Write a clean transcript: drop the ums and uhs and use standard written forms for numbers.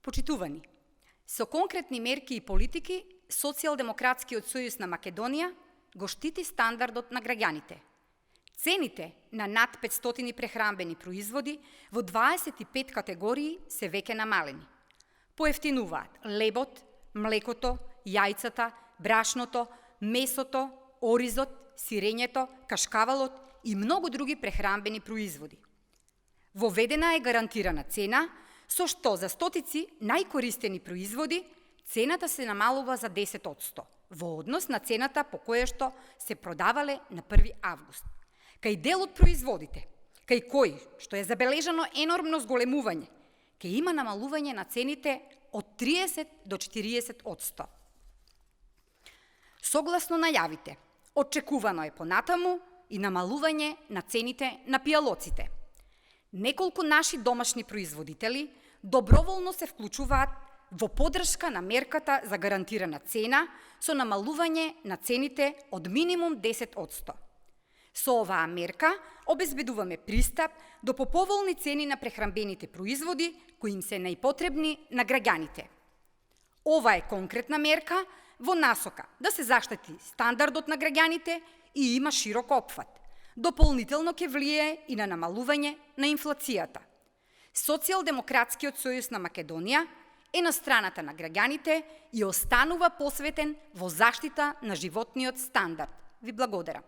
Почитувани, со конкретни мерки и политики, Социјалдемократскиот сојуз на Македонија го штити стандардот на граѓаните. Цените на над 500 прехранбени производи во 25 категории се веќе намалени. Поевтинуваат лебот, млекото, јајцата, брашното, месото, оризот, сирењето, кашкавалот и многу други прехранбени производи. Воведена е гарантирана цена, со што за стотици најкористени производи цената се намалува за 10% во однос на цената по која што се продавале на 1 август. Кај дел од производите, кај кои што е забележано енормно зголемување, ќе има намалување на цените од 30 до 40%. Согласно најавите, очекувано е понатаму и намалување на цените на пијалоците. Неколку наши домашни производители доброволно се вклучуваат во поддршка на мерката за гарантирана цена со намалување на цените од минимум 10%. Со оваа мерка обезбедуваме пристап до поповолни цени на прехранбените производи кои им се најпотребни на граѓаните. Ова е конкретна мерка во насока да се заштити стандардот на граѓаните и има широк опфат. Дополнително ќе влијае и на намалување на инфлацијата. Социјалдемократскиот сојуз на Македонија е на страната на граѓаните и останува посветен во заштита на животниот стандард. Ви благодарам.